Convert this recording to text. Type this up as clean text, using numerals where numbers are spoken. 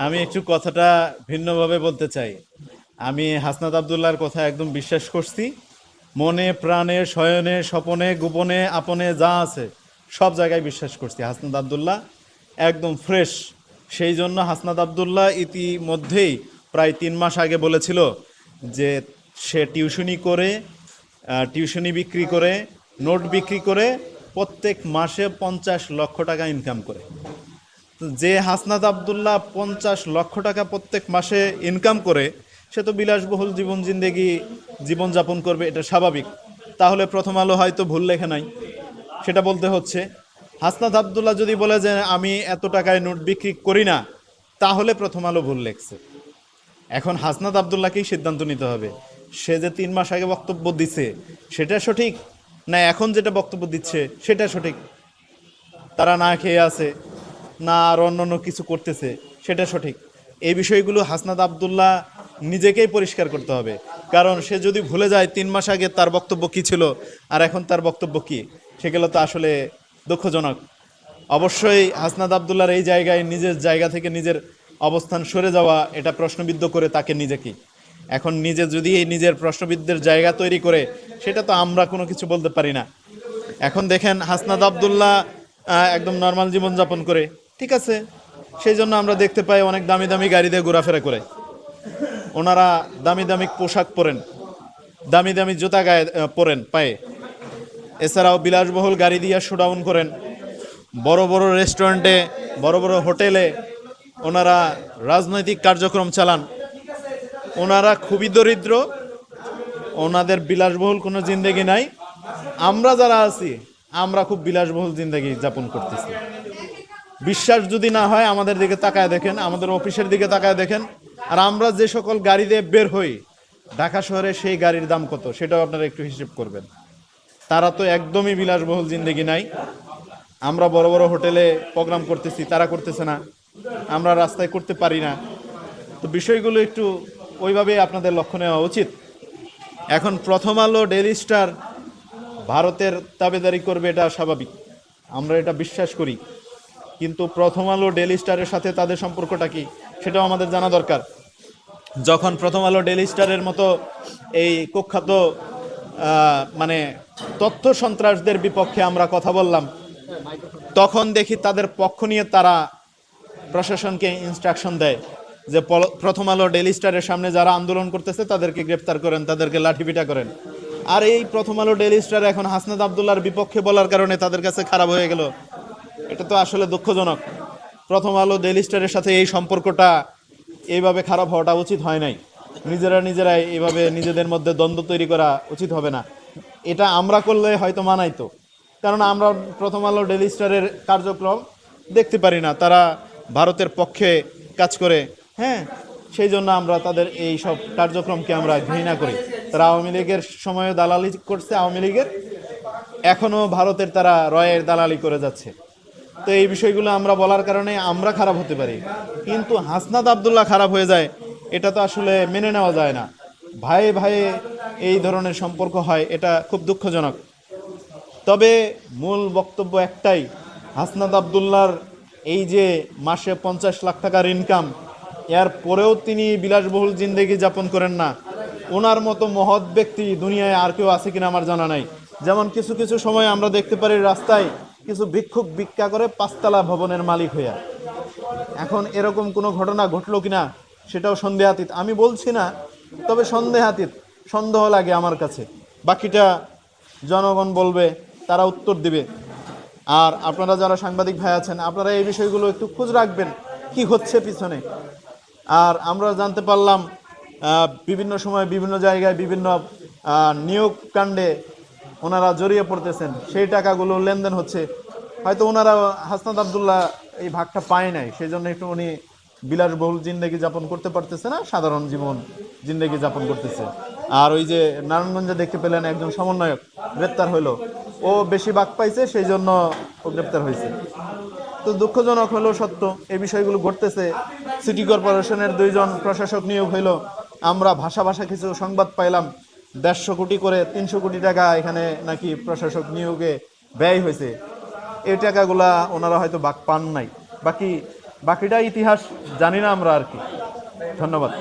আমি একটু কথাটা ভিন্নভাবে বলতে চাই। আমি হাসনাত আবদুল্লাহর কথা একদম বিশ্বাস করছি। মনে প্রাণে শয়নে স্বপনে গোপনে আপনে যা আছে সব জায়গায় বিশ্বাস করছি হাসনাত আবদুল্লাহ একদম ফ্রেশ। সেই জন্য হাসনাত আবদুল্লাহ ইতিমধ্যেই প্রায় 3 মাস আগে বলেছিল যে সে টিউশনি করে, টিউশনি বিক্রি করে, নোট বিক্রি করে প্রত্যেক মাসে 50 লক্ষ টাকা ইনকাম করে। তো যে হাসনাত আবদুল্লাহ 50 লক্ষ টাকা প্রত্যেক মাসে ইনকাম করে, সে তো বিলাসবহুল জীবন জিন্দেগি জীবনযাপন করবে, এটা স্বাভাবিক। তাহলে প্রথম আলো হয়তো ভুল লেখে নাই, সেটা বলতে হচ্ছে। হাসনাত আবদুল্লাহ যদি বলে যে আমি এত টাকায় নোট বিক্রি করি না, তাহলে প্রথম আলো ভুল লেখছে। এখন হাসনাত আবদুল্লাহকেই সিদ্ধান্ত নিতে হবে, সে যে 3 মাস আগে বক্তব্য দিচ্ছে সেটা সঠিক, না এখন যেটা বক্তব্য দিচ্ছে সেটা সঠিক। তারা না খেয়ে আছে, না আর অন্যান্য কিছু করতেছে, সেটা সঠিক। এই বিষয়গুলো হাসনাত আবদুল্লাহ নিজেকেই পরিষ্কার করতে হবে। কারণ সে যদি ভুলে যায় 3 মাস আগে তার বক্তব্য কী ছিল আর এখন তার বক্তব্য কী, সেগুলো তো আসলে দুঃখজনক। অবশ্যই হাসনাত আবদুল্লাহর এই জায়গায় নিজের জায়গা থেকে নিজের অবস্থান সরে যাওয়া, এটা প্রশ্নবিদ্ধ করে তাকে নিজেকেই। এখন নিজে যদি এই নিজের প্রশ্নবিদ্ধের জায়গা তৈরি করে, সেটা তো আমরা কোনো কিছু বলতে পারি না। এখন দেখেন হাসনাত আবদুল্লাহ একদম নর্মাল জীবনযাপন করে, ঠিক আছে। সেই জন্য আমরা দেখতে পাই অনেক দামি দামি গাড়িতে ঘোরাফেরা করে, ওনারা দামি দামি পোশাক পরেন, দামি দামি জুতা গায়ে পরেন পায়ে। এছাড়াও বিলাসবহুল গাড়ি দিয়ে শোডাউন করেন, বড় বড় রেস্টুরেন্টে, বড় বড় হোটেলে ওনারা রাজনৈতিক কার্যক্রম চালান। ওনারা খুবই দরিদ্র, ওনাদের বিলাসবহুল কোনো জিন্দেগি নাই। আমরা যারা আছি, আমরা খুব বিলাসবহুল জিন্দেগি যাপন করতেছি। বিশ্বাস যদি না হয় আমাদের দিকে তাকায় দেখেন, আমাদের অফিসের দিকে তাকায় দেখেন। আর আমরা যে সকল গাড়ি দিয়ে বের হই ঢাকা শহরে, সেই গাড়ির দাম কত সেটাও আপনারা একটু হিসেব করবেন। তারা তো একদমই বিলাসবহুল জিন্দেগি নাই। আমরা বড় বড় হোটেলে প্রোগ্রাম করতেছি, তারা করতেছে না। আমরা রাস্তায় করতে পারি না। তো বিষয়গুলো একটু ওইভাবে আপনাদের লক্ষ্য নেওয়া উচিত। এখন প্রথম আলো, ডেইলি স্টার ভারতের তাবেদারি করবে, এটা স্বাভাবিক, আমরা এটা বিশ্বাস করি। কিন্তু প্রথম আলো, ডেইলি স্টারের সাথে তাদের সম্পর্কটা কি, সেটাও আমাদের জানা দরকার। যখন প্রথম আলো, ডেইলি স্টারের মতো এই কুখ্যাত মানে তথ্য সন্ত্রাসদের বিপক্ষে আমরা কথা বললাম, তখন দেখি তাদের পক্ষ নিয়ে তারা প্রশাসনকে ইনস্ট্রাকশন দেয় যে প্রথম আলো, ডেইলি স্টারের সামনে যারা আন্দোলন করতেছে তাদেরকে গ্রেপ্তার করেন, তাদেরকে লাঠিপিটা করেন। আর এই প্রথম আলো, ডেইলি স্টার এখন হাসনাত আবদুল্লাহর বিপক্ষে বলার কারণে তাদের কাছে খারাপ হয়ে গেল। এটা তো আসলে দুঃখজনক। প্রথম আলো, ডেইলি স্টারের সাথে এই সম্পর্কটা এইভাবে খারাপ হওয়াটা উচিত হয় নাই। নিজেরাই এইভাবে নিজেদের মধ্যে দ্বন্দ্ব তৈরি করা উচিত হবে না। এটা আমরা করলে হয়তো মানাইতো, কারণ আমরা প্রথম আলো, ডেইলি স্টারের কার্যক্রম দেখতে পারি না, তারা ভারতের পক্ষে কাজ করে। হ্যাঁ, সেই জন্য আমরা তাদের এই সব কার্যক্রমকে আমরা ঘৃণা করি। তারা আওয়ামী লীগের সময়ে দালালি করছে, আওয়ামী লীগের এখনও ভারতের তারা রয়ের দালালি করে যাচ্ছে। তো এই বিষয়গুলো আমরা বলার কারণে আমরা খারাপ হতে পারি, কিন্তু হাসনাত আবদুল্লাহ খারাপ হয়ে যায়, এটা তো আসলে মেনে নেওয়া যায় না। ভাইয়ে ভাইয়ে এই ধরনের সম্পর্ক হয়, এটা খুব দুঃখজনক। তবে মূল বক্তব্য একটাই, হাসনাত আবদুল্লাহর এই যে মাসে 50 লাখ টাকার ইনকাম, এর পরেও তিনি বিলাসবহুল জিন্দেগি যাপন করেন না। ওনার মতো মহৎ ব্যক্তি দুনিয়ায় আর কেউ আছে কিনা আমার জানা নাই। যেমন কিছু কিছু সময় আমরা দেখতে পারি রাস্তায় কিছু ভিক্ষুক ভিক্ষা করে 5 তলা ভবনের মালিক হইয়া। এখন এরকম কোনো ঘটনা ঘটলো কিনা সেটাও সন্দেহাতীত, আমি বলছি না, তবে সন্দেহাতীত, সন্দেহ লাগে আমার কাছে। বাকিটা জনগণ বলবে, তারা উত্তর দিবে। আর আপনারা যারা সাংবাদিক ভাই আছেন, আপনারা এই বিষয়গুলো একটু খোঁজ রাখবেন কি হচ্ছে পিছনে। আর আমরা জানতে পারলাম বিভিন্ন সময় বিভিন্ন জায়গায় বিভিন্ন নিয়োগ কাণ্ডে ওনারা জড়িয়ে পড়তেছেন, সেই টাকাগুলো লেনদেন হচ্ছে। হয়তো ওনারা, হাসনাত আবদুল্লাহ এই ভাগটা পায় নাই, সেই জন্য একটু উনি বিলাসবহুল জিন্দেগি যাপন করতে পারতেছে না, সাধারণ জীবন জিন্দেগি যাপন করতেছে। আর ওই যে নারায়ণগঞ্জে দেখতে পেলেন একজন সমন্বয়ক গ্রেপ্তার হইলো, ও বেশি ভাগ পাইছে, সেই জন্য ও গ্রেপ্তার হয়েছে। তো দুঃখজনক হলো সত্য, এই বিষয়গুলো ঘটতেছে। সিটি কর্পোরেশনের 2জন প্রশাসক নিয়োগ হইলো, আমরা ভাষা ভাষা কিছু সংবাদ পাইলাম 150 কোটি করে 300 কোটি টাকা এখানে নাকি প্রশাসক নিয়োগে ব্যয় হয়েছে। এই টাকাগুলা ওনারা হয়তো বাক পান নাই। বাকিটা ইতিহাস জানি না আমরা আর কি। ধন্যবাদ।